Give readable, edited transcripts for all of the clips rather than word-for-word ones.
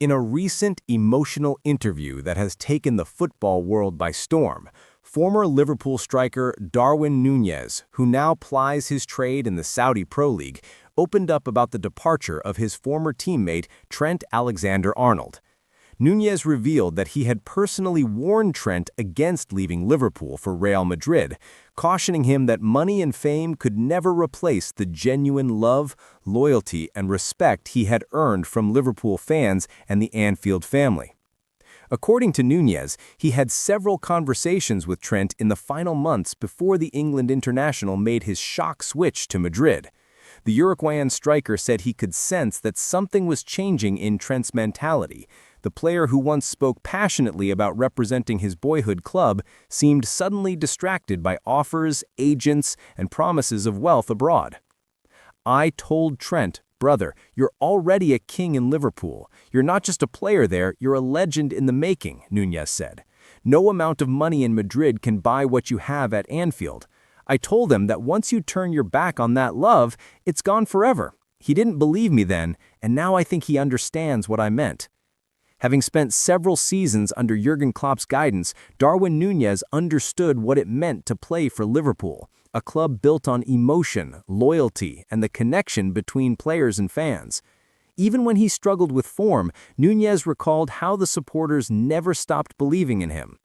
In a recent emotional interview that has taken the football world by storm, former Liverpool striker Darwin Núñez, who now plies his trade in the Saudi Pro League, opened up about the departure of his former teammate Trent Alexander-Arnold. Núñez revealed that he had personally warned Trent against leaving Liverpool for Real Madrid, cautioning him that money and fame could never replace the genuine love, loyalty, and respect he had earned from Liverpool fans and the Anfield family. According to Núñez, he had several conversations with Trent in the final months before the England international made his shock switch to Madrid. The Uruguayan striker said he could sense that something was changing in Trent's mentality. The player who once spoke passionately about representing his boyhood club seemed suddenly distracted by offers, agents, and promises of wealth abroad. "I told Trent, brother, you're already a king in Liverpool. You're not just a player there, you're a legend in the making," Núñez said. "No amount of money in Madrid can buy what you have at Anfield. I told him that once you turn your back on that love, it's gone forever. He didn't believe me then, and now I think he understands what I meant." Having spent several seasons under Jurgen Klopp's guidance, Darwin Núñez understood what it meant to play for Liverpool, a club built on emotion, loyalty, and the connection between players and fans. Even when he struggled with form, Núñez recalled how the supporters never stopped believing in him.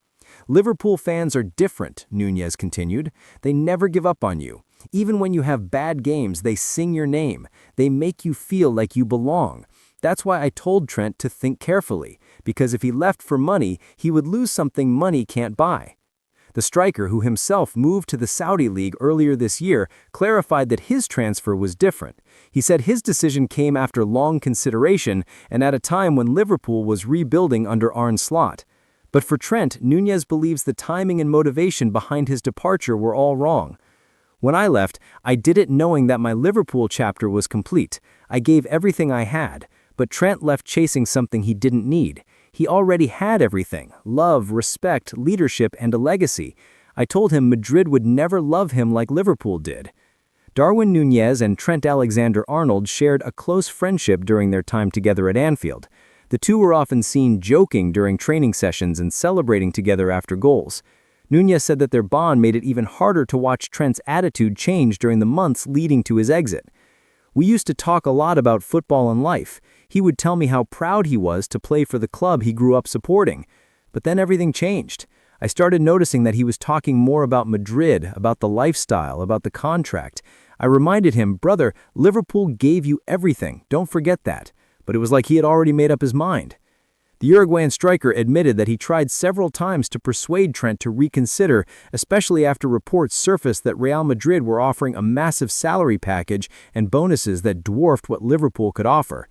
"Liverpool fans are different," Núñez continued. "They never give up on you. Even when you have bad games, they sing your name. They make you feel like you belong. That's why I told Trent to think carefully, because if he left for money, he would lose something money can't buy." The striker, who himself moved to the Saudi League earlier this year, clarified that his transfer was different. He said his decision came after long consideration and at a time when Liverpool was rebuilding under Arnold. But for Trent, Núñez believes the timing and motivation behind his departure were all wrong. "When I left, I did it knowing that my Liverpool chapter was complete. I gave everything I had. But Trent left chasing something he didn't need. He already had everything: love, respect, leadership, and a legacy. I told him Madrid would never love him like Liverpool did." Darwin Núñez and Trent Alexander-Arnold shared a close friendship during their time together at Anfield. The two were often seen joking during training sessions and celebrating together after goals. Núñez said that their bond made it even harder to watch Trent's attitude change during the months leading to his exit. "We used to talk a lot about football and life. He would tell me how proud he was to play for the club he grew up supporting. But then everything changed. I started noticing that he was talking more about Madrid, about the lifestyle, about the contract. I reminded him, 'Brother, Liverpool gave you everything, don't forget that.' But it was like he had already made up his mind." The Uruguayan striker admitted that he tried several times to persuade Trent to reconsider, especially after reports surfaced that Real Madrid were offering a massive salary package and bonuses that dwarfed what Liverpool could offer.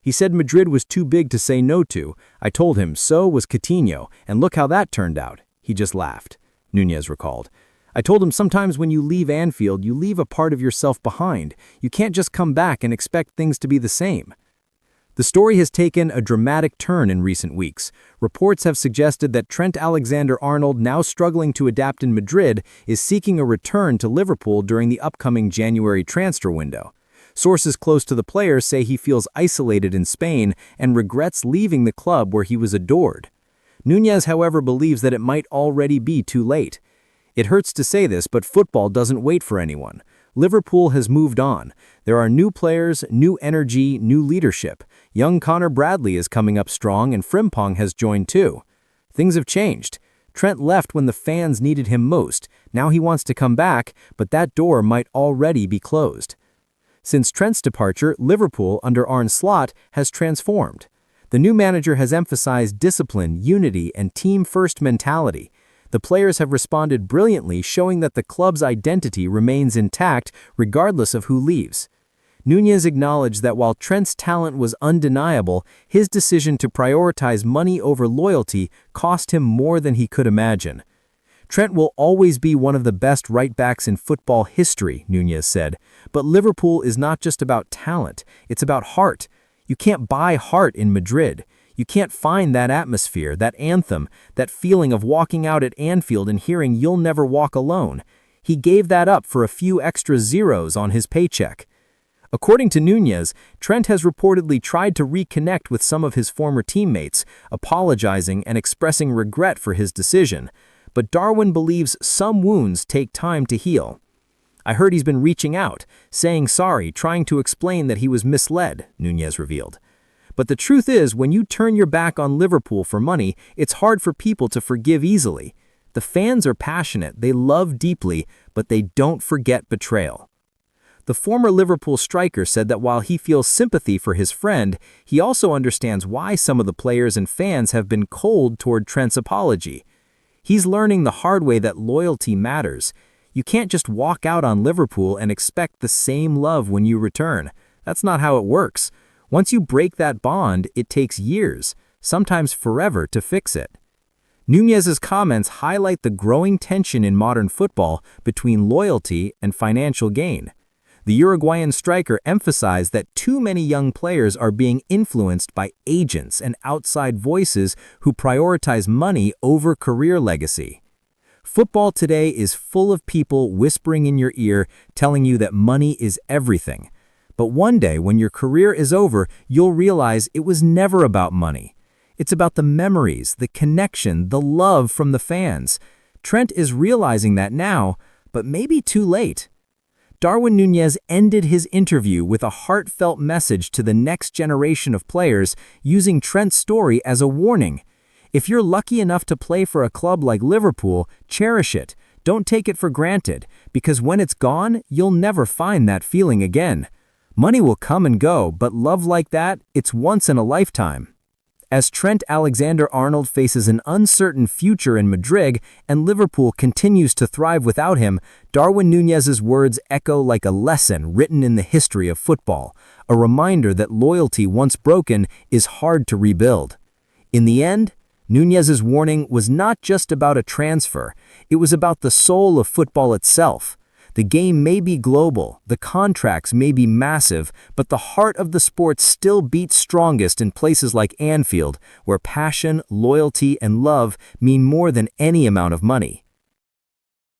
He said Madrid was too big to say no to. "I told him so was Coutinho, and look how that turned out." He just laughed, Núñez recalled. "I told him sometimes when you leave Anfield, you leave a part of yourself behind. You can't just come back and expect things to be the same." The story has taken a dramatic turn in recent weeks. Reports have suggested that Trent Alexander-Arnold, now struggling to adapt in Madrid, is seeking a return to Liverpool during the upcoming January transfer window. Sources close to the player say he feels isolated in Spain and regrets leaving the club where he was adored. Núñez, however, believes that it might already be too late. "It hurts to say this, but football doesn't wait for anyone. Liverpool has moved on. There are new players, new energy, new leadership. Young Connor Bradley is coming up strong and Frimpong has joined too. Things have changed. Trent left when the fans needed him most. Now he wants to come back, but that door might already be closed." Since Trent's departure, Liverpool, under Arne Slot, has transformed. The new manager has emphasized discipline, unity, and team-first mentality. The players have responded brilliantly, showing that the club's identity remains intact regardless of who leaves. Núñez acknowledged that while Trent's talent was undeniable, his decision to prioritize money over loyalty cost him more than he could imagine. "Trent will always be one of the best right-backs in football history," Núñez said. "But Liverpool is not just about talent, it's about heart. You can't buy heart in Madrid. You can't find that atmosphere, that anthem, that feeling of walking out at Anfield and hearing 'You'll never walk alone.' He gave that up for a few extra zeros on his paycheck." According to Núñez, Trent has reportedly tried to reconnect with some of his former teammates, apologizing and expressing regret for his decision. But Darwin believes some wounds take time to heal. "I heard he's been reaching out, saying sorry, trying to explain that he was misled," Núñez revealed. But the truth is, when you turn your back on Liverpool for money, it's hard for people to forgive easily. The fans are passionate, they love deeply, but they don't forget betrayal. The former Liverpool striker said that while he feels sympathy for his friend, he also understands why some of the players and fans have been cold toward Trent's apology. He's learning the hard way that loyalty matters. You can't just walk out on Liverpool and expect the same love when you return. That's not how it works. Once you break that bond, it takes years, sometimes forever, to fix it. Núñez's comments highlight the growing tension in modern football between loyalty and financial gain. The Uruguayan striker emphasized that too many young players are being influenced by agents and outside voices who prioritize money over career legacy. Football today is full of people whispering in your ear, telling you that money is everything. But one day, when your career is over, you'll realize it was never about money. It's about the memories, the connection, the love from the fans. Trent is realizing that now, but maybe too late. Darwin Núñez ended his interview with a heartfelt message to the next generation of players, using Trent's story as a warning. If you're lucky enough to play for a club like Liverpool, cherish it. Don't take it for granted, because when it's gone, you'll never find that feeling again. Money will come and go, but love like that, it's once in a lifetime. As Trent Alexander-Arnold faces an uncertain future in Madrid and Liverpool continues to thrive without him, Darwin Núñez's words echo like a lesson written in the history of football, a reminder that loyalty once broken is hard to rebuild. In the end, Núñez's warning was not just about a transfer, it was about the soul of football itself. The game may be global, the contracts may be massive, but the heart of the sport still beats strongest in places like Anfield, where passion, loyalty, and love mean more than any amount of money.